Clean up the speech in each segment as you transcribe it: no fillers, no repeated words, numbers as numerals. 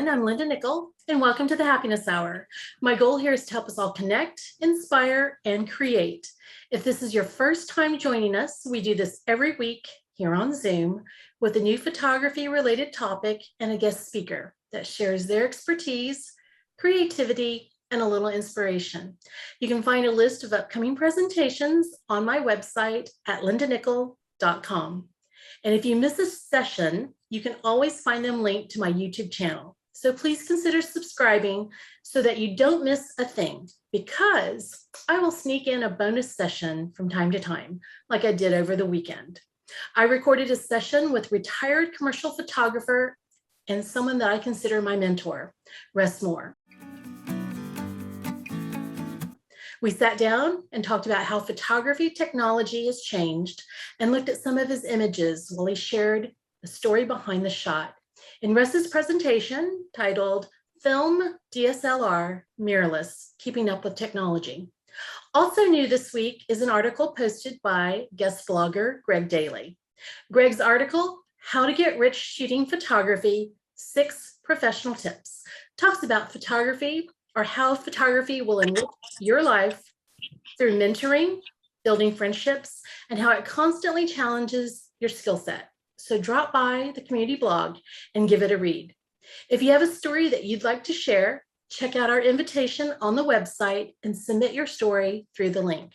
everyone. I'm Linda Nickell, and welcome to the Happiness Hour. My goal here is to help us all connect, inspire, and create. If this is your first time joining us, we do this every week here on Zoom with a new photography-related topic and a guest speaker that shares their expertise, creativity, and a little inspiration. You can find a list of upcoming presentations on my website at lindanickell.com. And if you miss a session, you can always find them linked to my YouTube channel. So please consider subscribing so that you don't miss a thing, because I will sneak in a bonus session from time to time, like I did over the weekend. I recorded a session with retired commercial photographer and someone that I consider my mentor, Russ Moore. We sat down and talked about how photography technology has changed and looked at some of his images while he shared the story behind the shot. In Russ's presentation titled Film DSLR Mirrorless, Keeping Up with Technology. Also new this week is an article posted by guest blogger Greg Daly. Greg's article, How to Get Rich Shooting Photography, 6 Professional Tips, talks about photography or how photography will enrich your life through mentoring, building friendships, and how it constantly challenges your skill set. So drop by the community blog and give it a read. If you have a story that you'd like to share, check out our invitation on the website and submit your story through the link.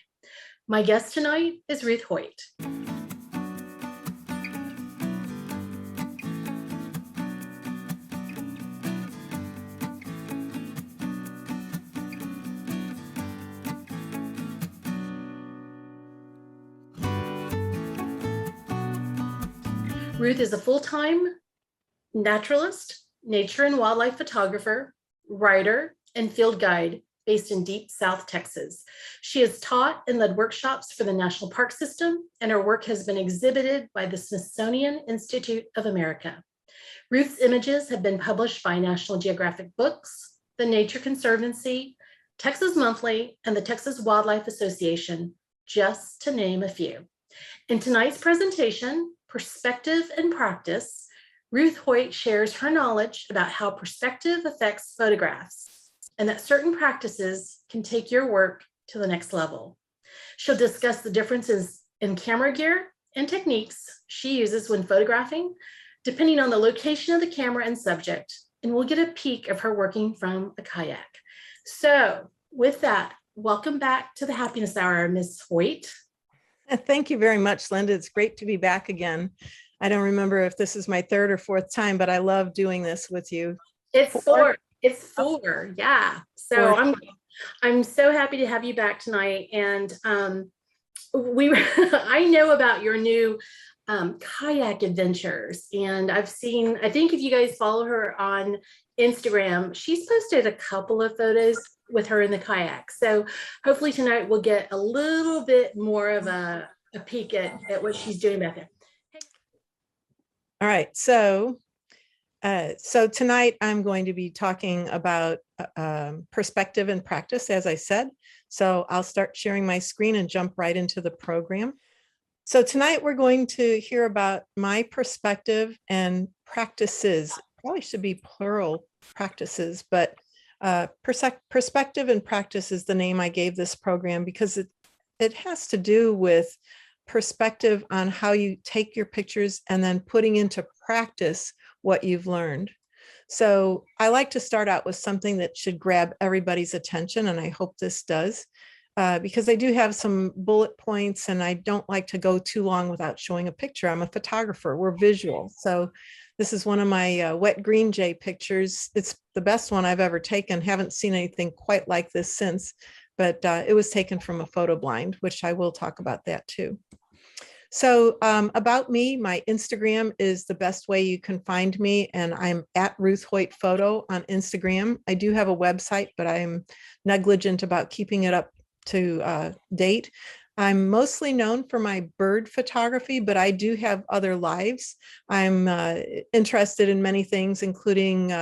My guest tonight is Ruth Hoyt. Ruth is a full-time naturalist, nature and wildlife photographer, writer, and field guide based in deep South Texas. She has taught and led workshops for the National Park System, and her work has been exhibited by the Smithsonian Institute of America. Ruth's images have been published by National Geographic Books, the Nature Conservancy, Texas Monthly, and the Texas Wildlife Association, just to name a few. In tonight's presentation, Perspective and Practice, Ruth Hoyt shares her knowledge about how perspective affects photographs and that certain practices can take your work to the next level. She'll discuss the differences in camera gear and techniques she uses when photographing, depending on the location of the camera and subject, and we'll get a peek of her working from a kayak. So with that, welcome back to the Happiness Hour, Ms. Hoyt. Thank you very much, Linda. It's great to be back again. I don't remember if this is my 3rd or 4th time, but I love doing this with you. It's four. It's 4. Yeah. So I'm so happy to have you back tonight. And I know about your new kayak adventures, and I think if you guys follow her on Instagram, she's posted a couple of photos with her in the kayak. So hopefully tonight we'll get a little bit more of a peek at what she's doing back there. All right, so tonight I'm going to be talking about perspective and practice, as I said. So I'll start sharing my screen and jump right into the program. So tonight we're going to hear about my perspective and practices. Probably should be plural practices, but perspective and practice is the name I gave this program because it has to do with perspective on how you take your pictures and then putting into practice what you've learned. So I like to start out with something that should grab everybody's attention, and I hope this does, because I do have some bullet points and I don't like to go too long without showing a picture. I'm a photographer, we're visual. So this is one of my wet green jay pictures. It's the best one I've ever taken. Haven't seen anything quite like this since, but it was taken from a photo blind, which I will talk about that too. So about me, my Instagram is the best way you can find me, and I'm at Ruth Hoyt Photo on Instagram. I do have a website, but I'm negligent about keeping it up to date. I'm mostly known for my bird photography, but I do have other lives. I'm interested in many things, including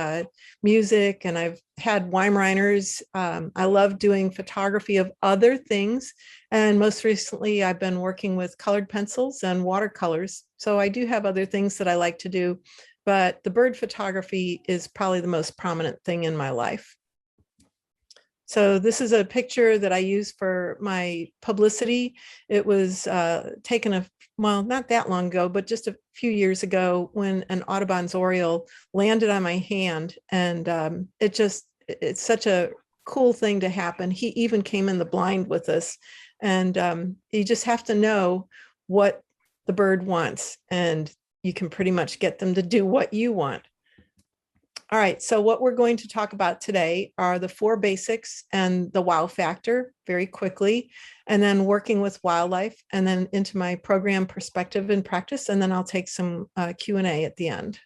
music, and I've had Weimaraners. I love doing photography of other things. And most recently, I've been working with colored pencils and watercolors. So I do have other things that I like to do, but the bird photography is probably the most prominent thing in my life. So this is a picture that I use for my publicity. It was taken well, not that long ago, but just a few years ago when an Audubon's Oriole landed on my hand. And it's such a cool thing to happen. He even came in the blind with us. And you just have to know what the bird wants, and you can pretty much get them to do what you want. All right, so what we're going to talk about today are the 4 basics and the wow factor very quickly, and then working with wildlife, and then into my program perspective and practice, and then I'll take some Q&A at the end.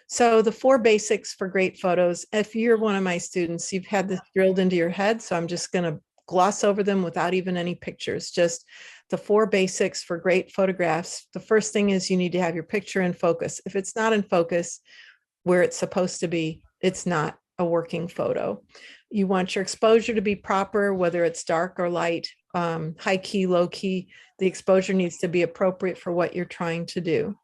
So the 4 basics for great photos, if you're one of my students, you've had this drilled into your head, so I'm just going to gloss over them without even any pictures, just the 4 basics for great photographs. The first thing is you need to have your picture in focus. If it's not in focus, where it's supposed to be, it's not a working photo. You want your exposure to be proper, whether it's dark or light, high key, low key. The exposure needs to be appropriate for what you're trying to do.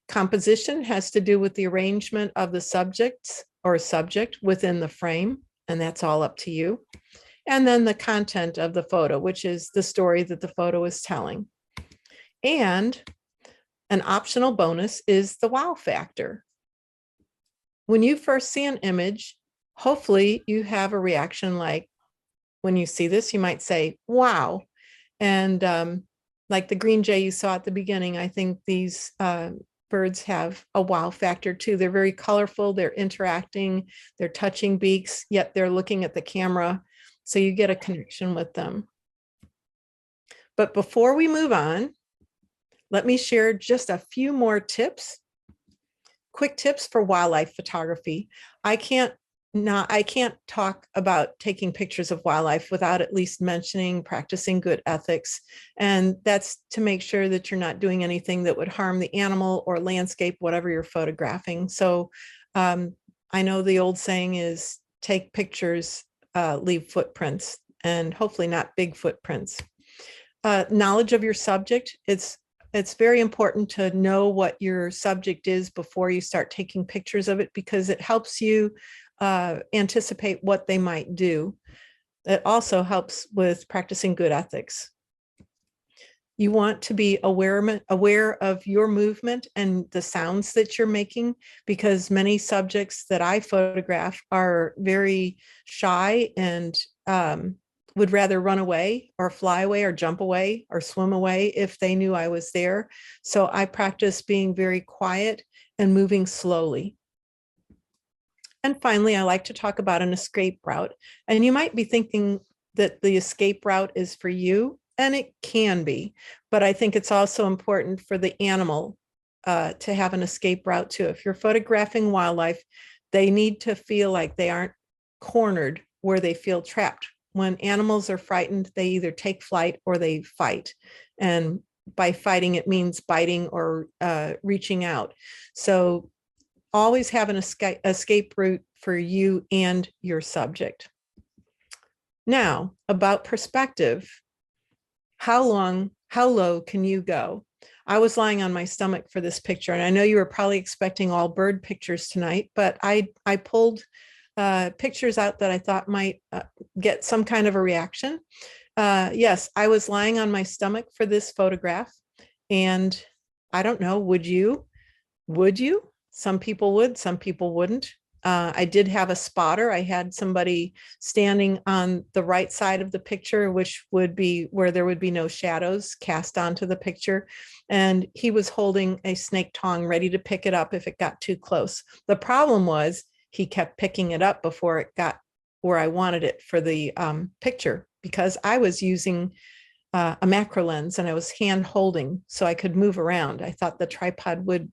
Composition has to do with the arrangement of the subjects or subject within the frame, and that's all up to you. And then the content of the photo, which is the story that the photo is telling. And an optional bonus is the wow factor. When you first see an image, hopefully you have a reaction like, when you see this, you might say, wow. And like the green jay you saw at the beginning, I think these birds have a wow factor too. They're very colorful, they're interacting, they're touching beaks, yet they're looking at the camera. So you get a connection with them. But before we move on, let me share just a few more tips. Quick tips for wildlife photography. I can't talk about taking pictures of wildlife without at least mentioning practicing good ethics. And that's to make sure that you're not doing anything that would harm the animal or landscape, whatever you're photographing. So I know the old saying is take pictures, leave footprints, and hopefully not big footprints. Knowledge of your subject. It's very important to know what your subject is before you start taking pictures of it, because it helps you anticipate what they might do. It also helps with practicing good ethics. You want to be aware of your movement and the sounds that you're making, because many subjects that I photograph are very shy and would rather run away or fly away or jump away or swim away if they knew I was there. So I practice being very quiet and moving slowly. And finally, I like to talk about an escape route. And you might be thinking that the escape route is for you, and it can be, but I think it's also important for the animal to have an escape route too. If you're photographing wildlife, they need to feel like they aren't cornered where they feel trapped. When animals are frightened, they either take flight or they fight. And by fighting, it means biting or reaching out. So always have an escape route for you and your subject. Now, about perspective, how low can you go? I was lying on my stomach for this picture, and I know you were probably expecting all bird pictures tonight, but I pulled pictures out that I thought might get some kind of a reaction. Yes, I was lying on my stomach for this photograph, and I don't know, would you? Would you? Some people would, some people wouldn't. I did have a spotter. I had somebody standing on the right side of the picture, which would be where there would be no shadows cast onto the picture. And he was holding a snake tong ready to pick it up if it got too close. The problem was he kept picking it up before it got where I wanted it for the picture, because I was using a macro lens and I was hand holding so I could move around. I thought the tripod would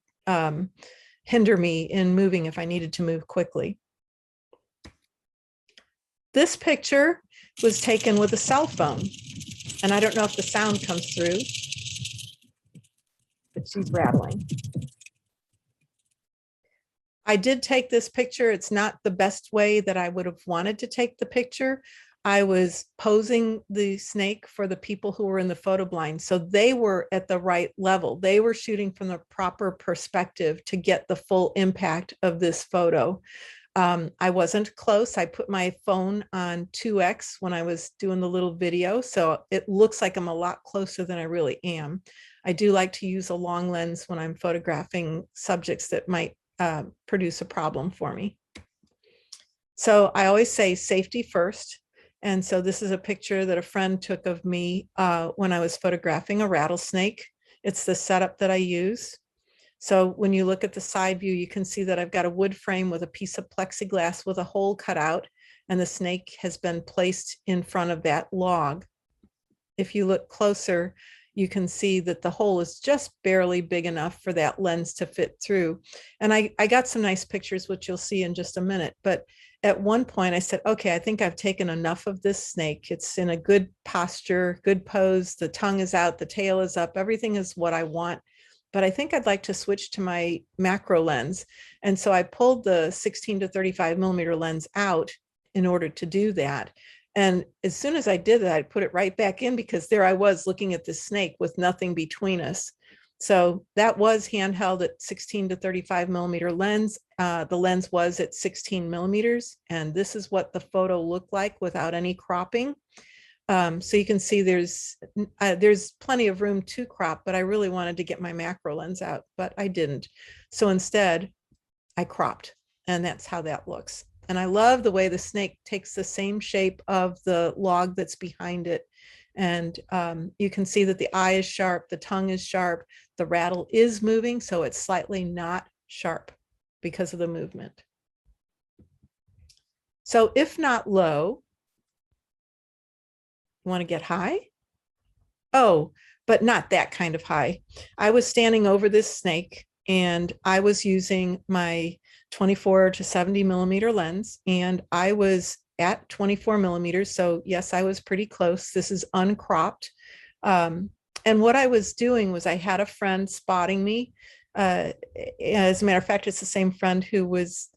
hinder me in moving if I needed to move quickly. This picture was taken with a cell phone, and I don't know if the sound comes through, but she's rattling. I did take this picture. It's not the best way that I would have wanted to take the picture. I was posing the snake for the people who were in the photo blind. So they were at the right level. They were shooting from the proper perspective to get the full impact of this photo. I wasn't close. I put my phone on 2x when I was doing the little video. So it looks like I'm a lot closer than I really am. I do like to use a long lens when I'm photographing subjects that might produce a problem for me. So I always say safety first. And so this is a picture that a friend took of me when I was photographing a rattlesnake. It's the setup that I use. So when you look at the side view, you can see that I've got a wood frame with a piece of plexiglass with a hole cut out, and the snake has been placed in front of that log. If you look closer, you can see that the hole is just barely big enough for that lens to fit through. And I got some nice pictures, which you'll see in just a minute. But at one point I said, okay, I think I've taken enough of this snake. It's in a good posture, good pose. The tongue is out, the tail is up. Everything is what I want. But I think I'd like to switch to my macro lens. And so I pulled the 16 to 35 millimeter lens out in order to do that. And as soon as I did that, I put it right back in, because there I was looking at the snake with nothing between us. So that was handheld at 16 to 35 millimeter lens. The lens was at 16 millimeters. And this is what the photo looked like without any cropping. So you can see there's plenty of room to crop, but I really wanted to get my macro lens out, but I didn't. So instead I cropped, and that's how that looks. And I love the way the snake takes the same shape of the log that's behind it. And you can see that the eye is sharp, the tongue is sharp, the rattle is moving, so it's slightly not sharp because of the movement. So if not low, want to get high? Oh, but not that kind of high. I was standing over this snake, and I was using my 24 to 70 millimeter lens, and I was at 24 millimeters. So yes, I was pretty close. This is uncropped. And what I was doing was I had a friend spotting me. As a matter of fact, it's the same friend who was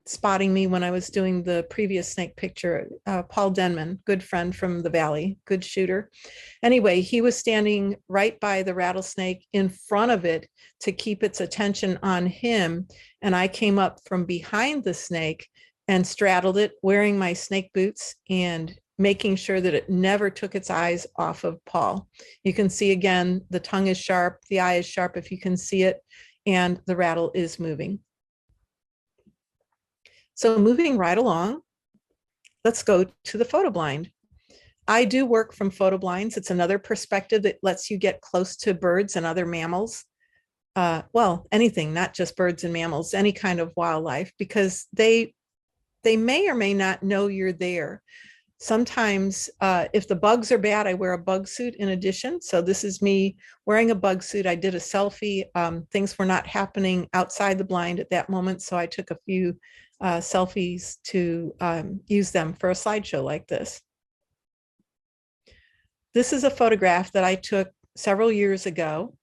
spotting me when I was doing the previous snake picture, Paul Denman, good friend from the Valley, good shooter. Anyway, he was standing right by the rattlesnake in front of it to keep its attention on him. And I came up from behind the snake and straddled it, wearing my snake boots and making sure that it never took its eyes off of Paul. You can see again, the tongue is sharp, the eye is sharp if you can see it, and the rattle is moving. So moving right along, let's go to the photo blind. I do work from photo blinds. It's another perspective that lets you get close to birds and other mammals. Well, anything, not just birds and mammals, any kind of wildlife, because they may or may not know you're there. Sometimes if the bugs are bad, I wear a bug suit in addition. So this is me wearing a bug suit. I did a selfie. Things were not happening outside the blind at that moment, so I took a few selfies to use them for a slideshow like this. This is a photograph that I took several years ago,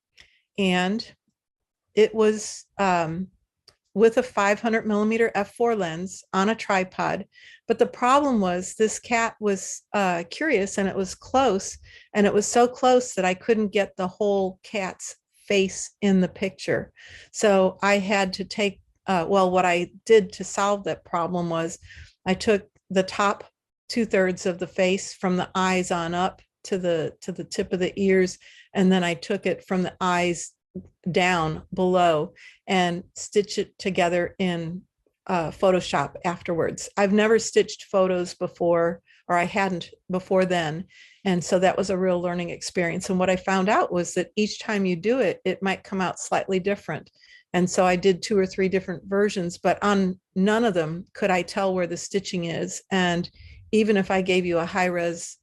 and it was with a 500 millimeter f4 lens on a tripod. But the problem was this cat was curious, and it was close, and it was so close that I couldn't get the whole cat's face in the picture. So I had to take, well, what I did to solve that problem was I took the top 2/3 of the face from the eyes on up to the tip of the ears, and then I took it from the eyes down below and stitch it together in Photoshop afterwards. I've never stitched photos before, or I hadn't before then. And so that was a real learning experience. And what I found out was that each time you do it, it might come out slightly different. And so I did 2 or 3 different versions, but on none of them could I tell where the stitching is. And even if I gave you a high-res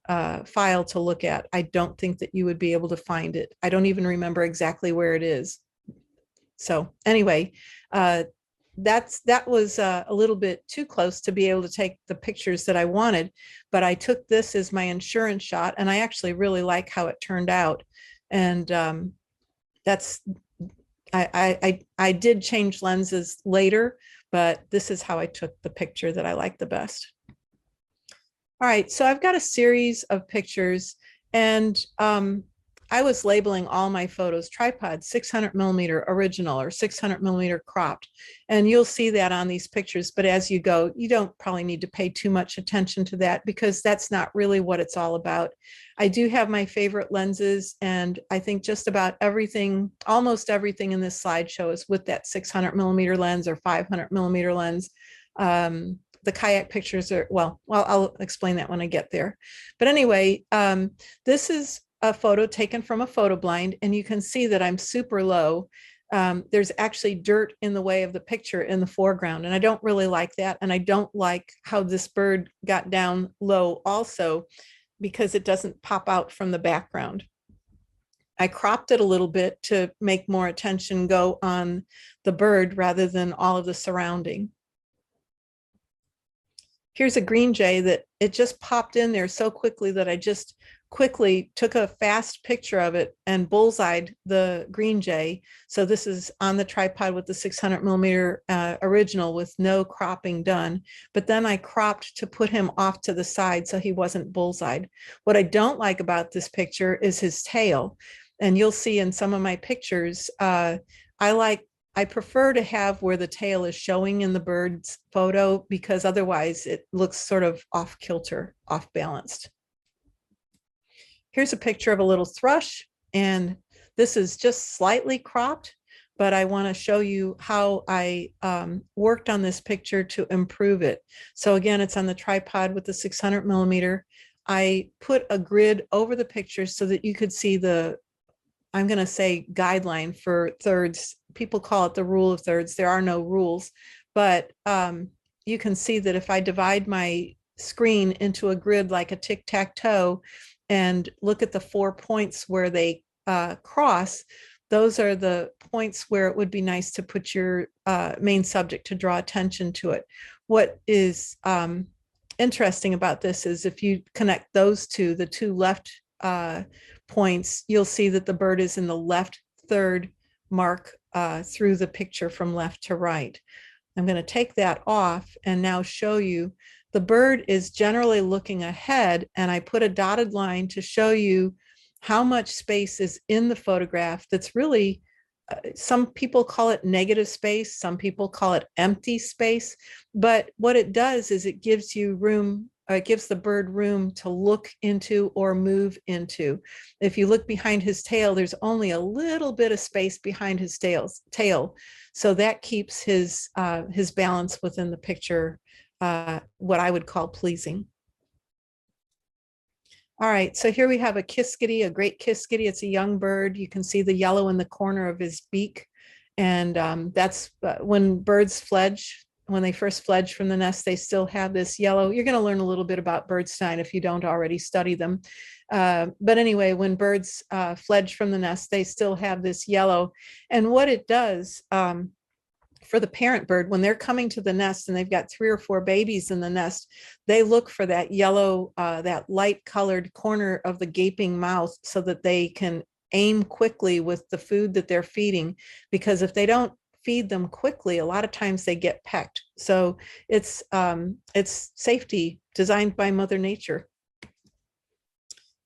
file to look at, I don't think that you would be able to find it. I don't even remember exactly where it is. So anyway, that was a little bit too close to be able to take the pictures that I wanted, but I took this as my insurance shot, and I actually really like how it turned out. And I did change lenses later, but this is how I took the picture that I like the best. All right, so I've got a series of pictures, and I was labeling all my photos tripod 600 millimeter original or 600 millimeter cropped. And you'll see that on these pictures. But as you go, you don't probably need to pay too much attention to that because that's not really what it's all about. I do have my favorite lenses, and I think just about everything, almost everything in this slideshow is with that 600 millimeter lens or 500 millimeter lens. The kayak pictures are, well, I'll explain that when I get there. But anyway, this is a photo taken from a photo blind, and you can see that I'm super low. There's actually dirt in the way of the picture in the foreground, and I don't really like that. And I don't like how this bird got down low also, because it doesn't pop out from the background. I cropped it a little bit to make more attention go on the bird rather than all of the surrounding. Here's a green jay that it just popped in there so quickly that I just quickly took a fast picture of it and bullseyed the green jay. So this is on the tripod with the 600 millimeter original with no cropping done. But then I cropped to put him off to the side so he wasn't bullseyed. What I don't like about this picture is his tail. And you'll see in some of my pictures, I prefer to have where the tail is showing in the bird's photo because otherwise it looks sort of off kilter, off balanced. Here's a picture of a little thrush, and this is just slightly cropped, but I want to show you how I worked on this picture to improve it. So again, it's on the tripod with the 600 millimeter. I put a grid over the picture so that you could see the, I'm going to say guideline for thirds. People call it the rule of thirds. There are no rules, but you can see that if I divide my screen into a grid like a tic-tac-toe and look at the 4 points where they cross, those are the points where it would be nice to put your main subject to draw attention to it. What is interesting about this is if you connect those two, the two left points, you'll see that the bird is in the left third mark through the picture from left to right. I'm going to take that off and now show you the bird is generally looking ahead, and I put a dotted line to show you how much space is in the photograph that's really, some people call it negative space, some people call it empty space, but what it does is it gives you room, it gives the bird room to look into or move into. If you look behind his tail, there's only a little bit of space behind his tail. So that keeps his balance within the picture, what I would call pleasing. All right, so here we have a kiskadee, a great kiskadee. It's a young bird. You can see the yellow in the corner of his beak. And that's when birds fledge. When they first fledge from the nest, they still have this yellow. You're going to learn a little bit about birdstein if you don't already study them. But anyway, when birds fledge from the nest, they still have this yellow. And what it does for the parent bird, when they're coming to the nest and they've got 3 or 4 babies in the nest, they look for that yellow, that light colored corner of the gaping mouth so that they can aim quickly with the food that they're feeding. Because if they don't feed them quickly, a lot of times they get pecked. So it's safety designed by Mother Nature.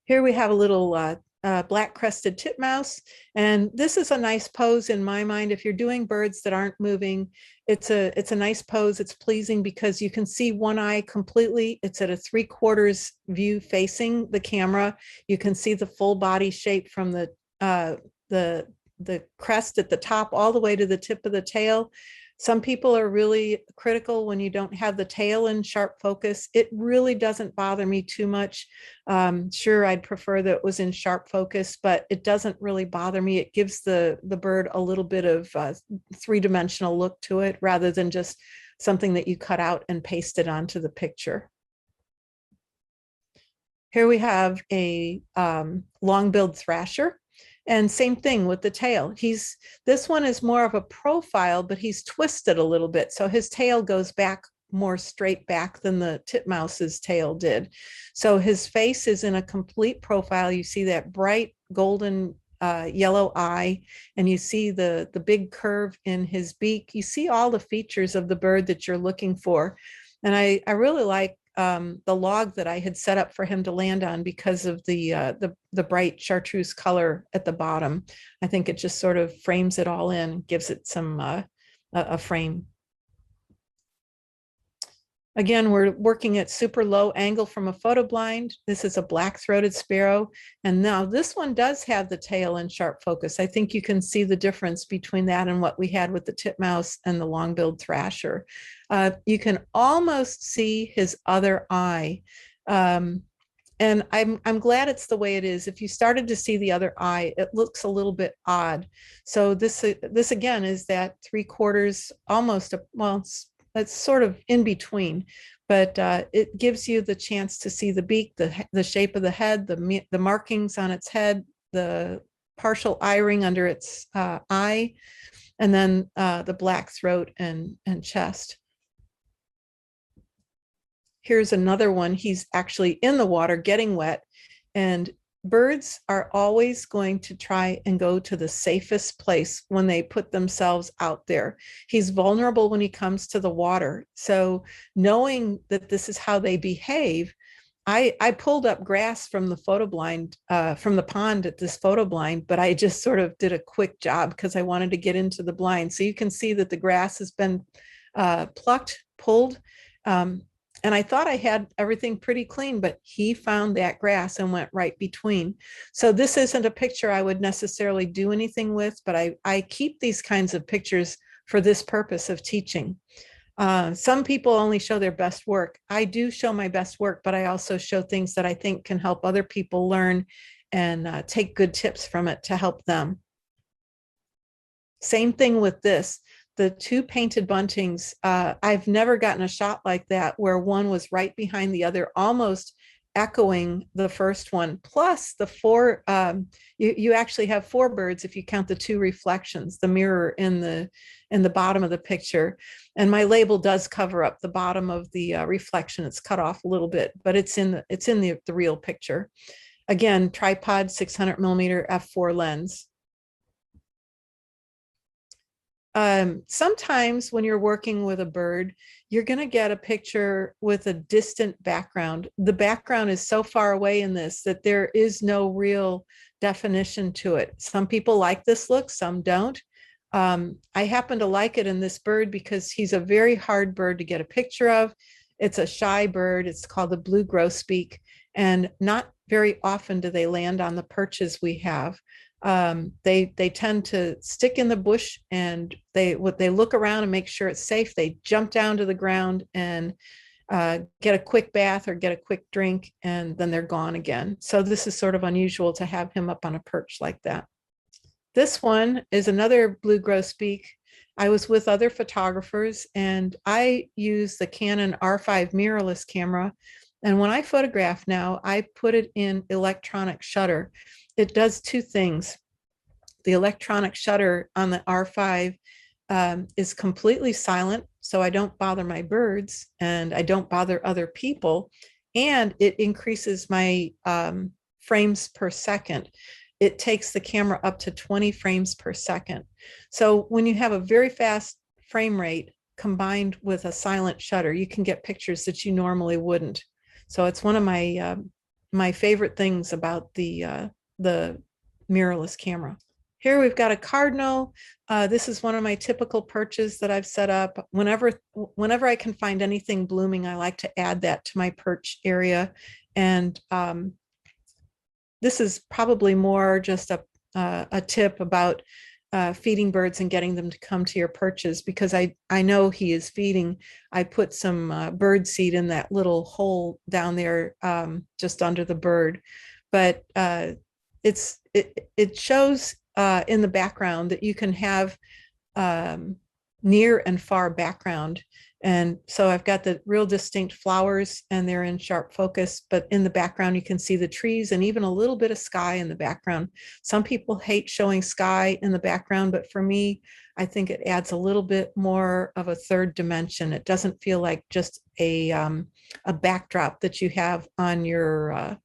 Here we have a little black crested titmouse, and this is a nice pose in my mind. If you're doing birds that aren't moving, it's a nice pose. It's pleasing because you can see one eye completely. It's at a 3/4 view facing the camera. You can see the full body shape from the crest at the top all the way to the tip of the tail. Some people are really critical when you don't have the tail in sharp focus. It really doesn't bother me too much. Sure, I'd prefer that it was in sharp focus, but it doesn't really bother me. It gives the bird a little bit of three-dimensional look to it rather than just something that you cut out and pasted onto the picture. Here we have a long-billed thrasher. And same thing with the tail. This one is more of a profile, but he's twisted a little bit. So his tail goes back more straight back than the titmouse's tail did. So his face is in a complete profile. You see that bright golden yellow eye, and you see the big curve in his beak. You see all the features of the bird that you're looking for. And I really like the log that I had set up for him to land on because of the bright chartreuse color at the bottom. I think it just sort of frames it all in, gives it some a frame. Again, we're working at super low angle from a photo blind. This is a black-throated sparrow. And now this one does have the tail in sharp focus. I think you can see the difference between that and what we had with the titmouse and the long-billed thrasher. You can almost see his other eye. And I'm glad it's the way it is. If you started to see the other eye, it looks a little bit odd. So this again is that 3/4, almost well, it's sort of in between, but it gives you the chance to see the beak, the shape of the head, the markings on its head, the partial eye ring under its eye, and then the black throat and chest. Here's another one. He's actually in the water getting wet, and birds are always going to try and go to the safest place when they put themselves out there. He's vulnerable when he comes to the water. So knowing that this is how they behave, I pulled up grass from the photo blind, from the pond at this photo blind, but I just sort of did a quick job because I wanted to get into the blind. So you can see that the grass has been plucked, pulled, and I thought I had everything pretty clean, but he found that grass and went right between. So this isn't a picture I would necessarily do anything with, but I keep these kinds of pictures for this purpose of teaching. Some people only show their best work. I do show my best work, but I also show things that I think can help other people learn and take good tips from it to help them. Same thing with this. The 2 painted buntings, I've never gotten a shot like that where one was right behind the other, almost echoing the first one. Plus the 4, you actually have 4 birds if you count the 2 reflections, the mirror in the bottom of the picture. And my label does cover up the bottom of the reflection. It's cut off a little bit, but it's in the real picture. Again, tripod 600 millimeter f4 lens. Sometimes when you're working with a bird, you're going to get a picture with a distant background. The background is so far away in this that there is no real definition to it. Some people like this look, some don't. I happen to like it in this bird because he's a very hard bird to get a picture of. It's a shy bird. It's called the blue grosbeak, and not very often do they land on the perches we have. They tend to stick in the bush, and they look around and make sure it's safe. They jump down to the ground and get a quick bath or get a quick drink, and then they're gone again. So this is sort of unusual to have him up on a perch like that. This one is another blue grosbeak. I was with other photographers, and I use the Canon R5 mirrorless camera. And when I photograph now, I put it in electronic shutter. It does 2 things. The electronic shutter on the R5 is completely silent, so I don't bother my birds and I don't bother other people. And it increases my frames per second. It takes the camera up to 20 frames per second. So when you have a very fast frame rate combined with a silent shutter, you can get pictures that you normally wouldn't. So it's one of my my favorite things about the mirrorless camera. Here we've got a cardinal. This is one of my typical perches that I've set up. Whenever I can find anything blooming, I like to add that to my perch area. And this is probably more just a tip about feeding birds and getting them to come to your perches, because I know he is feeding. I put some bird seed in that little hole down there just under the bird. But it shows in the background that you can have near and far background. And so I've got the real distinct flowers and they're in sharp focus, but in the background, you can see the trees and even a little bit of sky in the background. Some people hate showing sky in the background, but for me, I think it adds a little bit more of a third dimension. It doesn't feel like just a backdrop that you have on your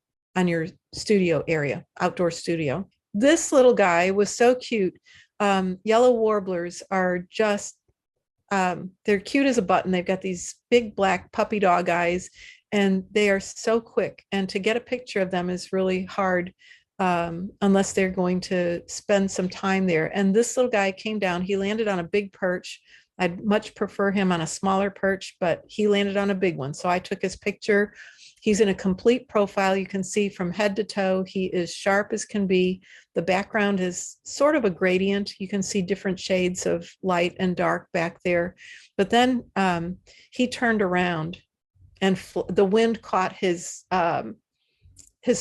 studio area, outdoor studio. This little guy was so cute. Yellow warblers are just, they're cute as a button. They've got these big black puppy dog eyes, and they are so quick. And to get a picture of them is really hard unless they're going to spend some time there. And this little guy came down, he landed on a big perch. I'd much prefer him on a smaller perch, but he landed on a big one. So I took his picture. He's in a complete profile. You can see from head to toe, he is sharp as can be. The background is sort of a gradient. You can see different shades of light and dark back there. But then he turned around and the wind caught his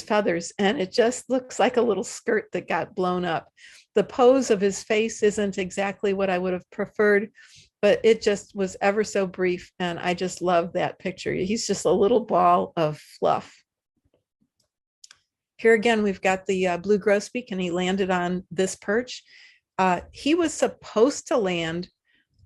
feathers, and it just looks like a little skirt that got blown up. The pose of his face isn't exactly what I would have preferred, but it just was ever so brief, and I just love that picture. He's just a little ball of fluff. Here again, we've got the blue grosbeak, and he landed on this perch. He was supposed to land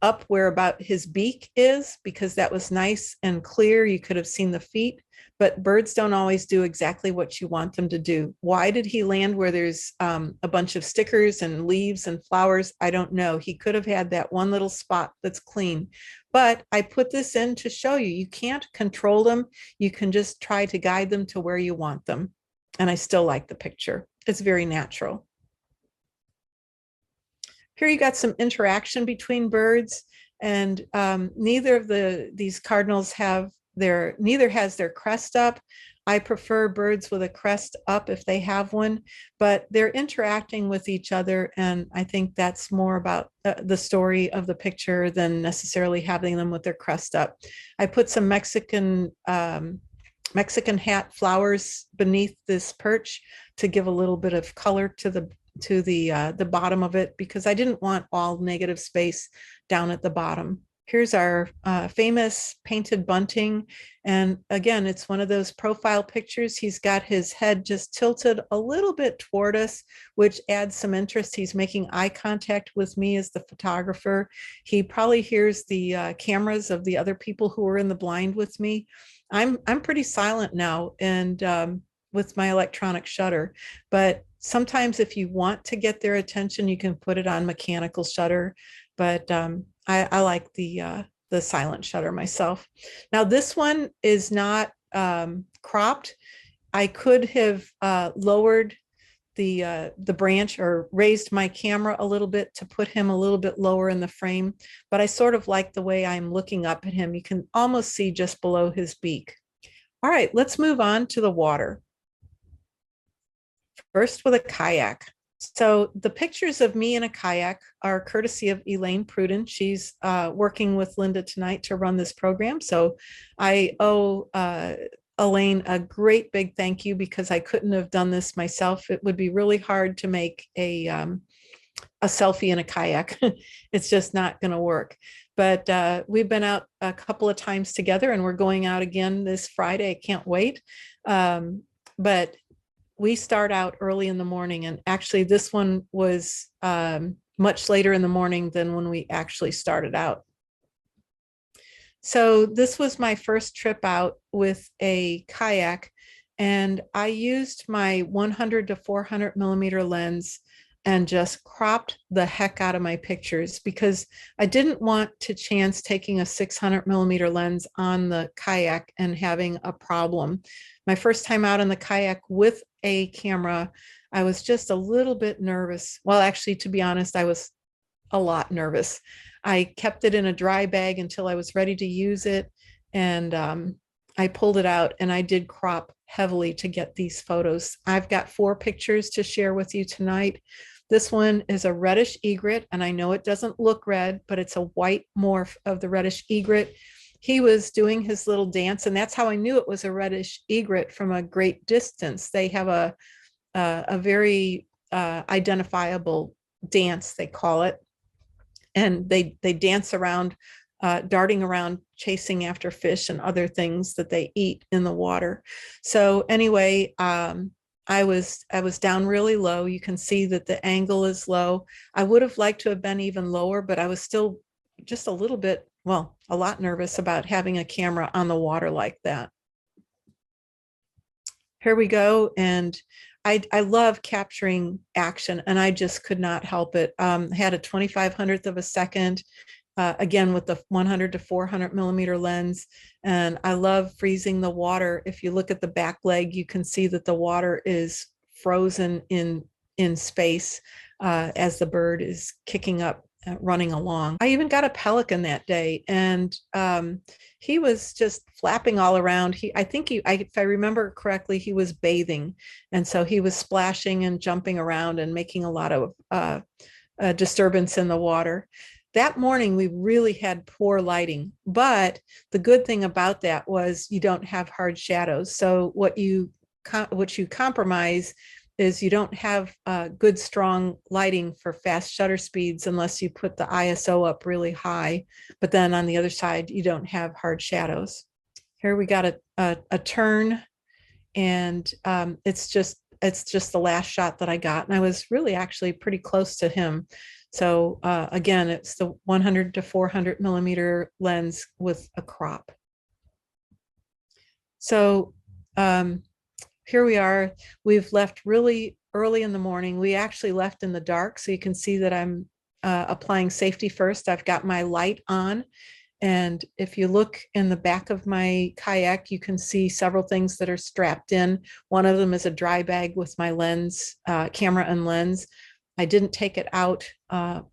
up where about his beak is, because that was nice and clear. You could have seen the feet, but birds don't always do exactly what you want them to do. Why did he land where there's a bunch of stickers and leaves and flowers? I don't know. He could have had that one little spot that's clean, but I put this in to show you, you can't control them. You can just try to guide them to where you want them. And I still like the picture. It's very natural. Here you got some interaction between birds, and neither of these cardinals neither has their crest up. I prefer birds with a crest up if they have one, but they're interacting with each other, and I think that's more about the story of the picture than necessarily having them with their crest up. I put some Mexican hat flowers beneath this perch to give a little bit of color to the bottom of it, because I didn't want all negative space down at the bottom. Here's our famous painted bunting. And again, it's one of those profile pictures. He's got his head just tilted a little bit toward us, which adds some interest. He's making eye contact with me as the photographer. He probably hears the cameras of the other people who are in the blind with me. I'm pretty silent now, and with my electronic shutter, but sometimes if you want to get their attention, you can put it on mechanical shutter, but I like the silent shutter myself. Now this one is not cropped. I could have lowered the branch or raised my camera a little bit to put him a little bit lower in the frame, but I sort of like the way I'm looking up at him. You can almost see just below his beak. All right, let's move on to the water. First with a kayak. So the pictures of me in a kayak are courtesy of Elaine Pruden. She's working with Linda tonight to run this program. So I owe Elaine a great big thank you, because I couldn't have done this myself. It would be really hard to make a selfie in a kayak. It's just not going to work. But we've been out a couple of times together, and we're going out again this Friday. I can't wait. But we start out early in the morning, and actually this one was much later in the morning than when we actually started out. So this was my first trip out with a kayak, and I used my 100 to 400 millimeter lens and just cropped the heck out of my pictures, because I didn't want to chance taking a 600 millimeter lens on the kayak and having a problem. My first time out on the kayak with a camera, I was just a little bit nervous. Well, actually, to be honest, I was a lot nervous. I kept it in a dry bag until I was ready to use it, and I pulled it out, and I did crop heavily to get these photos. I've got 4 pictures to share with you tonight. This one is a reddish egret, and I know it doesn't look red, but it's a white morph of the reddish egret. He was doing his little dance, and that's how I knew it was a reddish egret from a great distance. They have a very identifiable dance, they call it, and they dance around, darting around, chasing after fish and other things that they eat in the water. So anyway, I was down really low. You can see that the angle is low. I would have liked to have been even lower, but I was still just a little bit, well, a lot nervous about having a camera on the water like that. Here we go. And I love capturing action, and I just could not help it. Had a 2500th of a second. again, with the 100 to 400 millimeter lens. And I love freezing the water. If you look at the back leg, you can see that the water is frozen in space as the bird is kicking up, running along. I even got a pelican that day, and he was just flapping all around. If I remember correctly, he was bathing. And so he was splashing and jumping around and making a lot of disturbance in the water. That morning, we really had poor lighting, but the good thing about that was you don't have hard shadows. So what you compromise is you don't have good, strong lighting for fast shutter speeds unless you put the ISO up really high. But then on the other side, you don't have hard shadows. Here we got a turn, and it's just the last shot that I got. And I was really actually pretty close to him. So again, it's the 100 to 400 millimeter lens with a crop. So here we are. We've left really early in the morning. We actually left in the dark. So you can see that I'm applying safety first. I've got my light on. And if you look in the back of my kayak, you can see several things that are strapped in. One of them is a dry bag with my lens, camera and lens. I didn't take it out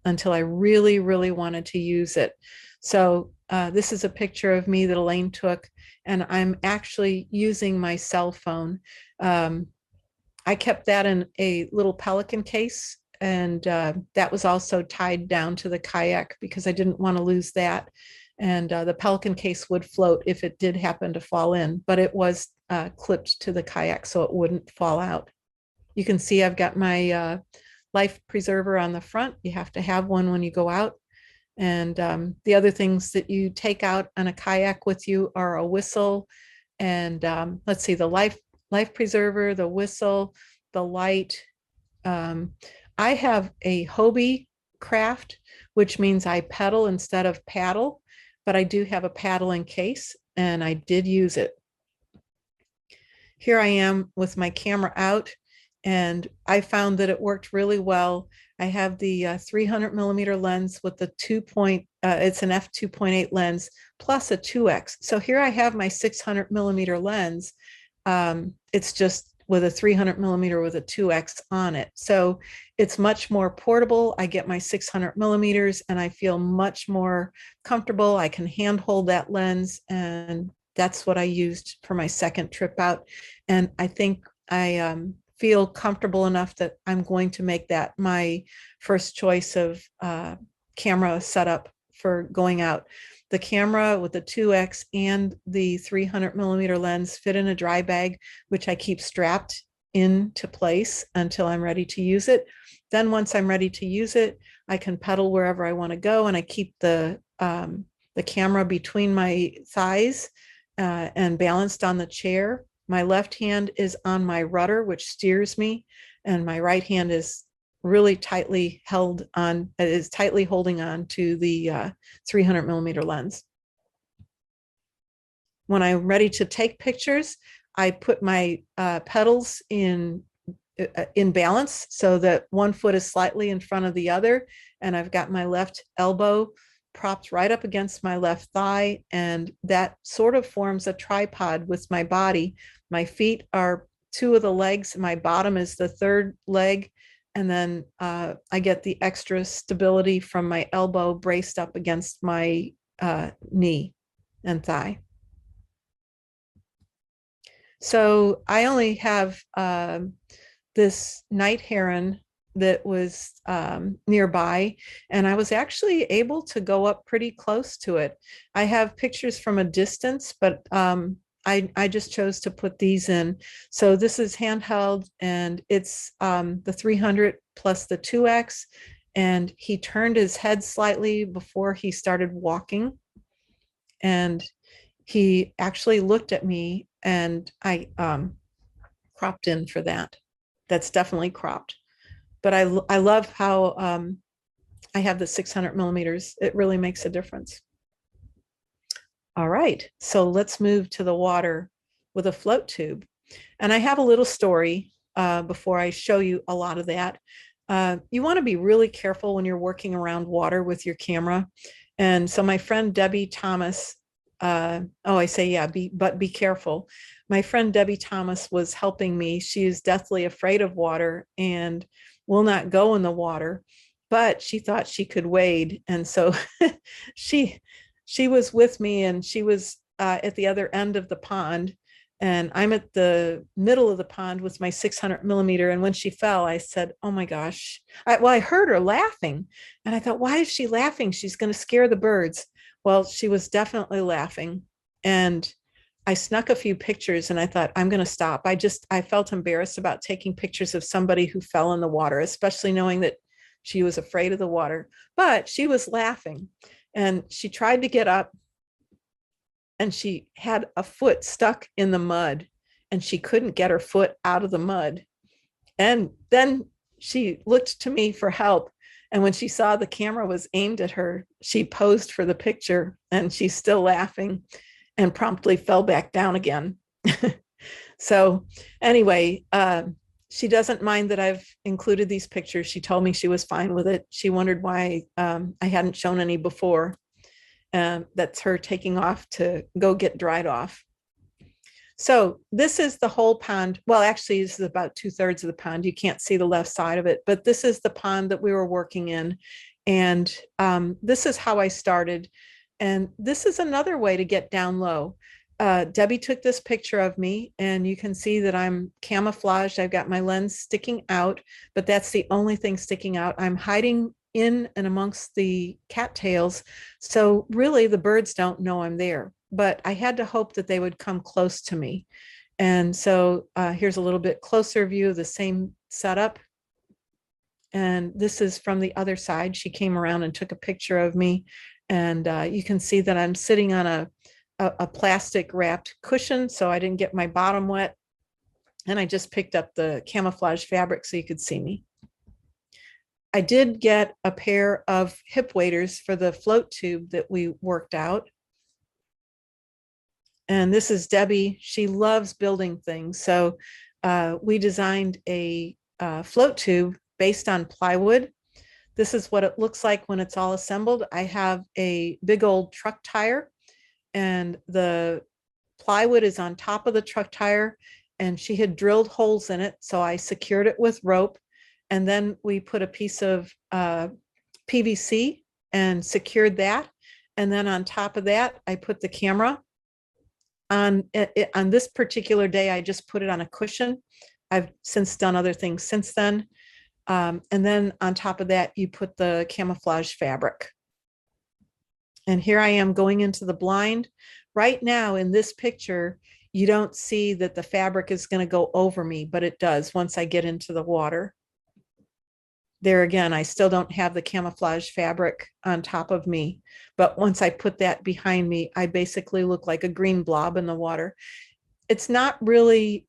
until I really, really wanted to use it. So this is a picture of me that Elaine took, and I'm actually using my cell phone. I kept that in a little Pelican case, and that was also tied down to the kayak because I didn't want to lose that. And the Pelican case would float if it did happen to fall in, but it was clipped to the kayak so it wouldn't fall out. You can see I've got my life preserver on the front. You have to have one when you go out. And the other things that you take out on a kayak with you are a whistle and let's see, the life preserver, the whistle, the light. I have a Hobie craft, which means I pedal instead of paddle, but I do have a paddling case and I did use it. Here I am with my camera out, and I found that it worked really well. I have the 300 millimeter lens with the it's an f2.8 lens plus a 2x. So here I have my 600 millimeter lens. It's just with a 300 millimeter with a 2x on it. So it's much more portable. I get my 600 millimeters and I feel much more comfortable. I can handhold that lens, and that's what I used for my second trip out. And I think I feel comfortable enough that I'm going to make that my first choice of camera setup for going out. The camera with the 2x and the 300 millimeter lens fit in a dry bag, which I keep strapped into place until I'm ready to use it. Then once I'm ready to use it, I can pedal wherever I want to go, and I keep the camera between my thighs and balanced on the chair. My left hand is on my rudder, which steers me, and my right hand is really tightly holding on to the 300 millimeter lens. When I'm ready to take pictures, I put my pedals in balance so that one foot is slightly in front of the other, and I've got my left elbow propped right up against my left thigh, and that sort of forms a tripod with my body. My feet are two of the legs, my bottom is the third leg, and then I get the extra stability from my elbow braced up against my knee and thigh. So I only have this night heron that was nearby, and I was actually able to go up pretty close to it. I have pictures from a distance, but I just chose to put these in. So this is handheld, and it's the 300 plus the 2x, and he turned his head slightly before he started walking, and he actually looked at me, and I cropped in for that. That's definitely cropped. But I love how I have the 600 millimeters. It really makes a difference. All right, so let's move to the water with a float tube. And I have a little story before I show you a lot of that. You want to be really careful when you're working around water with your camera. And so my friend Debbie Thomas, oh, I say, yeah, but be careful. My friend Debbie Thomas was helping me. She is deathly afraid of water and will not go in the water, but she thought she could wade. And so she she was with me, and she was at the other end of the pond, and I'm at the middle of the pond with my 600 millimeter. And when she fell, I said, oh my gosh. I heard her laughing, and I thought, why is she laughing? She's going to scare the birds. Well, she was definitely laughing. And I snuck a few pictures, and I thought, I'm going to stop. I felt embarrassed about taking pictures of somebody who fell in the water, especially knowing that she was afraid of the water. But she was laughing, and she tried to get up, and she had a foot stuck in the mud, and she couldn't get her foot out of the mud. And then she looked to me for help. And when she saw the camera was aimed at her, she posed for the picture, and she's still laughing and promptly fell back down again. So anyway, she doesn't mind that I've included these pictures. She told me she was fine with it. She wondered why I hadn't shown any before. That's her taking off to go get dried off. So this is the whole pond. Well, actually, this is about 2/3 of the pond. You can't see the left side of it, but this is the pond that we were working in. And this is how I started. And this is another way to get down low. Debbie took this picture of me, and you can see that I'm camouflaged. I've got my lens sticking out, but that's the only thing sticking out. I'm hiding in and amongst the cattails. So really the birds don't know I'm there, but I had to hope that they would come close to me. And so here's a little bit closer view of the same setup. And this is from the other side. She came around and took a picture of me. And you can see that I'm sitting on a plastic wrapped cushion, so I didn't get my bottom wet. And I just picked up the camouflage fabric so you could see me. I did get a pair of hip waders for the float tube that we worked out. And this is Debbie. She loves building things. So we designed a float tube based on plywood. This is what it looks like when it's all assembled. I have a big old truck tire, and the plywood is on top of the truck tire, and she had drilled holes in it. So I secured it with rope, and then we put a piece of PVC and secured that. And then on top of that, I put the camera. On this particular day, I just put it on a cushion. I've since done other things since then. And then on top of that, you put the camouflage fabric. And here I am going into the blind. Right now in this picture, you don't see that the fabric is going to go over me, but it does once I get into the water. There again, I still don't have the camouflage fabric on top of me, but once I put that behind me, I basically look like a green blob in the water. It's not really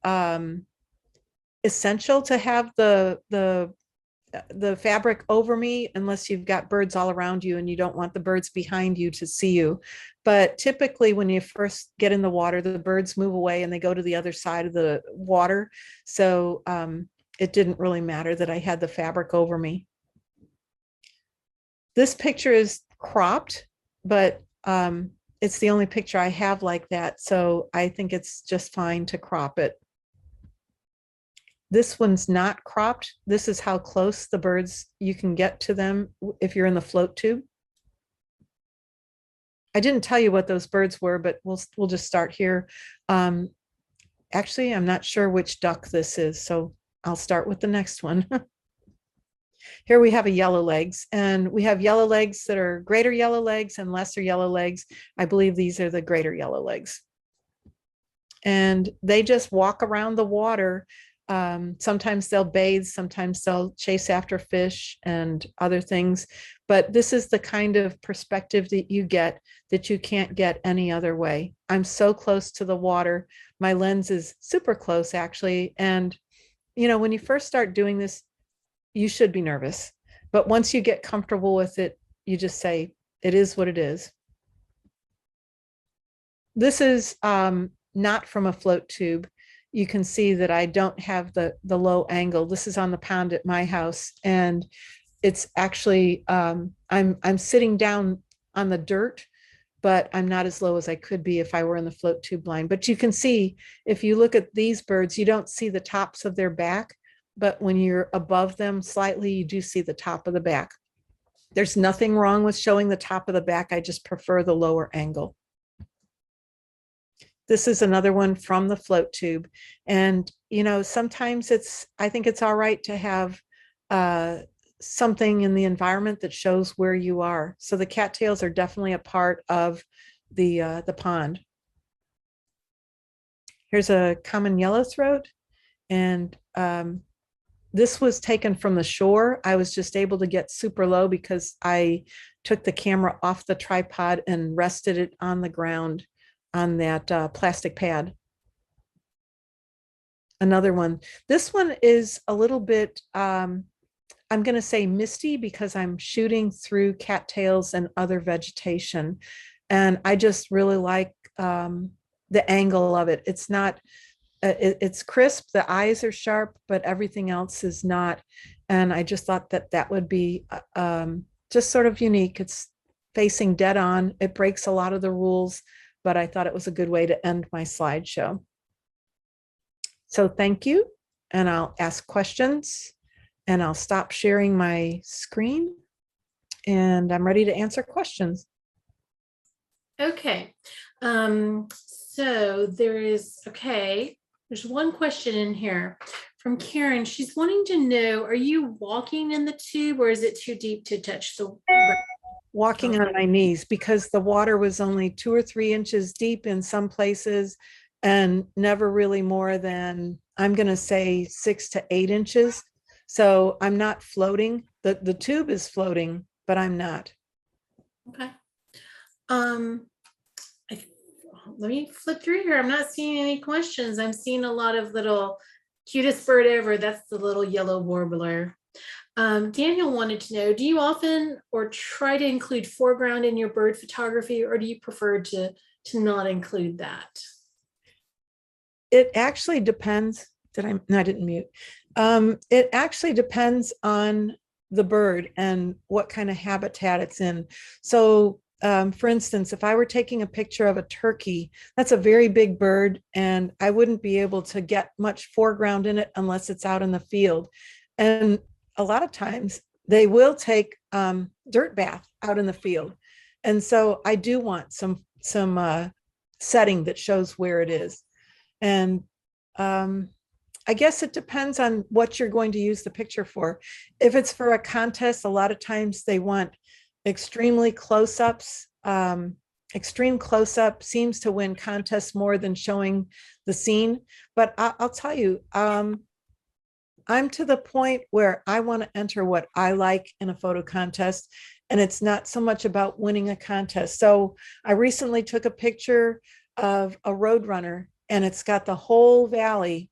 essential to have the fabric over me unless you've got birds all around you and you don't want the birds behind you to see you. But typically when you first get in the water, the birds move away and they go to the other side of the water. So it didn't really matter that I had the fabric over me. This picture is cropped, but it's the only picture I have like that. So I think it's just fine to crop it. This one's not cropped. This is how close the birds you can get to them if you're in the float tube. I didn't tell you what those birds were, but we'll just start here. Actually, I'm not sure which duck this is, so I'll start with the next one. Here we have a yellow legs, and we have yellow legs that are greater yellow legs and lesser yellow legs. I believe these are the greater yellow legs. And they just walk around the water. Sometimes they'll bathe, sometimes they'll chase after fish and other things. But this is the kind of perspective that you get that you can't get any other way. I'm so close to the water. My lens is super close, actually. And, you know, when you first start doing this, you should be nervous. But once you get comfortable with it, you just say, it is what it is. This is not from a float tube. You can see that I don't have the low angle. This is on the pond at my house, and it's actually I'm sitting down on the dirt, but I'm not as low as I could be if I were in the float tube line. But you can see, if you look at these birds, you don't see the tops of their back, but when you're above them slightly, you do see the top of the back. There's nothing wrong with showing the top of the back. I just prefer the lower angle. This is another one from the float tube. And, you know, sometimes I think it's all right to have something in the environment that shows where you are. So the cattails are definitely a part of the pond. Here's a common yellow throat. And this was taken from the shore. I was just able to get super low because I took the camera off the tripod and rested it on the ground on that plastic pad. Another one. This one is a little bit, I'm going to say misty because I'm shooting through cattails and other vegetation. And I just really like the angle of it. It's not, it's crisp, the eyes are sharp, but everything else is not. And I just thought that that would be just sort of unique. It's facing dead on. It breaks a lot of the rules, but I thought it was a good way to end my slideshow. So thank you, and I'll ask questions, and I'll stop sharing my screen, and I'm ready to answer questions. Okay, so there's one question in here from Karen. She's wanting to know, are you walking in the tube or is it too deep to touch the ground? Walking on my knees because the water was only 2 or 3 inches deep in some places and never really more than, I'm going to say 6 to 8 inches. So I'm not floating. The tube is floating, but I'm not. Okay. Let me flip through here. I'm not seeing any questions. I'm seeing a lot of little cutest bird ever. That's the little yellow warbler. Daniel wanted to know, do you often or try to include foreground in your bird photography, or do you prefer to not include that? It actually depends. No, I didn't mute. It actually depends on the bird and what kind of habitat it's in. So for instance, if I were taking a picture of a turkey, that's a very big bird, and I wouldn't be able to get much foreground in it unless it's out in the field. And a lot of times they will take dirt bath out in the field. And so I do want some setting that shows where it is. And I guess it depends on what you're going to use the picture for. If it's for a contest, a lot of times they want extremely close-ups. Extreme close-up seems to win contests more than showing the scene. But I'll tell you, I'm to the point where I want to enter what I like in a photo contest, and it's not so much about winning a contest. So I recently took a picture of a roadrunner, and it's got the whole valley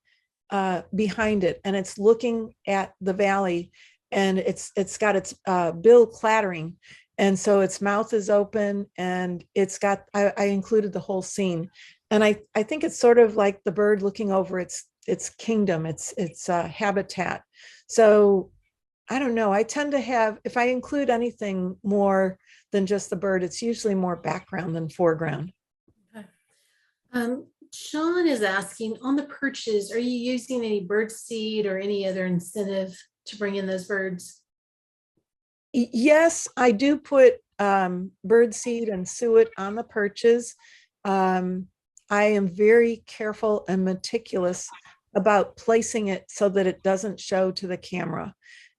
behind it, and it's looking at the valley, and it's got its bill clattering, and so its mouth is open, and it's got, I included the whole scene, and I think it's sort of like the bird looking over its kingdom, its habitat. So I don't know, I tend to have, if I include anything more than just the bird, it's usually more background than foreground. Okay. Sean is asking, on the perches, are you using any bird seed or any other incentive to bring in those birds? Yes, I do put bird seed and suet on the perches. I am very careful and meticulous about placing it so that it doesn't show to the camera.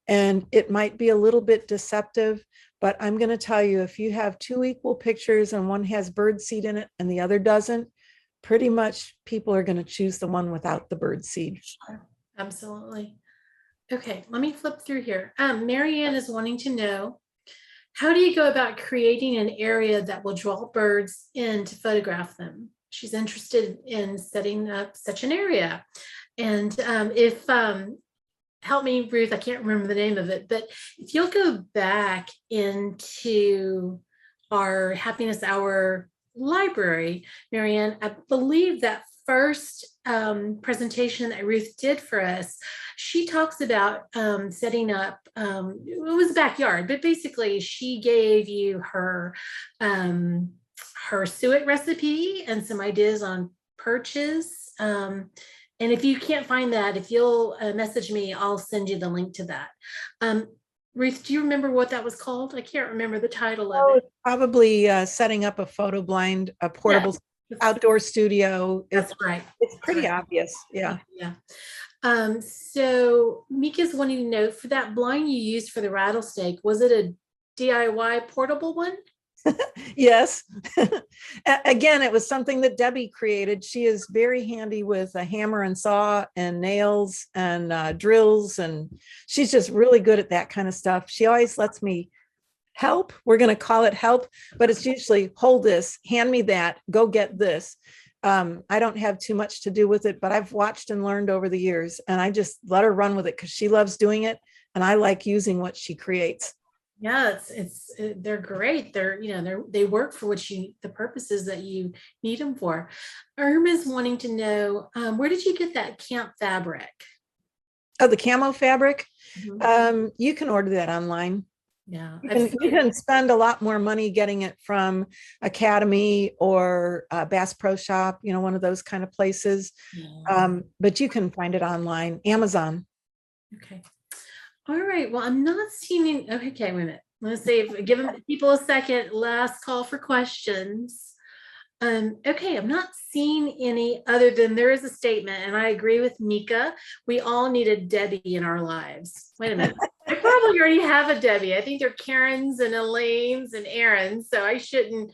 And it might be a little bit deceptive, but I'm going to tell you, if you have 2 equal pictures and one has bird seed in it and the other doesn't, pretty much people are going to choose the one without the bird seed. Sure. Absolutely. Okay, let me flip through here. Marianne is wanting to know, how do you go about creating an area that will draw birds in to photograph them? She's interested in setting up such an area. And help me, Ruth, I can't remember the name of it, but if you'll go back into our Happiness Hour library, Marianne, I believe that first presentation that Ruth did for us, she talks about setting up, it was backyard, but basically she gave you her suet recipe and some ideas on perches. And if you can't find that, if you'll message me, I'll send you the link to that. Ruth, do you remember what that was called? I can't remember the title of Oh, it. it's probably setting up a photo blind, a portable outdoor studio. That's right. It's pretty obvious. Yeah. Yeah. So Mika's wanting to know, for that blind you used for the rattlesnake, was it a DIY portable one? Yes. Again, it was something that Debbie created. She is very handy with a hammer and saw and nails and drills, and she's just really good at that kind of stuff. She always lets me help. We're going to call it help, but it's usually hold this, hand me that, go get this. I don't have too much to do with it, but I've watched and learned over the years, and I just let her run with it because she loves doing it, and I like using what she creates. Yeah, they're great. They work for the purposes that you need them for. Irma's wanting to know, where did you get that camp fabric? Oh, the camo fabric. Mhm. You can order that online. Yeah, You can spend a lot more money getting it from Academy or Bass Pro Shop, one of those kind of places. yeah. But you can find it online, Amazon. Okay. All right. Well, I'm not seeing any. Okay, wait a minute. Let's see if give people a second. Last call for questions. Okay, I'm not seeing any other than there is a statement, and I agree with Mika. We all need a Debbie in our lives. Wait a minute. I probably already have a Debbie. I think they're Karen's and Elaine's and Aaron's, so I shouldn't,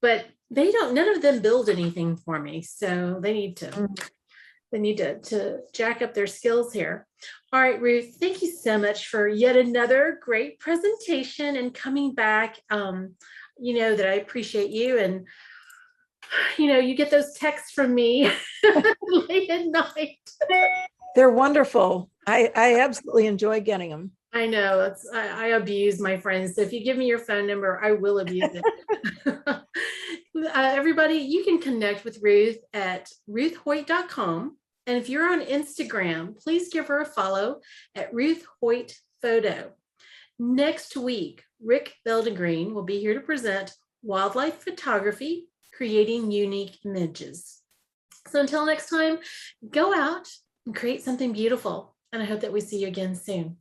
but none of them build anything for me. So they need to jack up their skills here. All right, Ruth, thank you so much for yet another great presentation and coming back. You know that I appreciate you, and you get those texts from me late at night. They're wonderful. I absolutely enjoy getting them. I know I abuse my friends. So if you give me your phone number, I will abuse it. Everybody, you can connect with Ruth at ruthhoyt.com. And if you're on Instagram, please give her a follow at Ruth Hoyt Photo. Next week, Rick Beldegreen will be here to present wildlife photography, creating unique images. So until next time, go out and create something beautiful. And I hope that we see you again soon.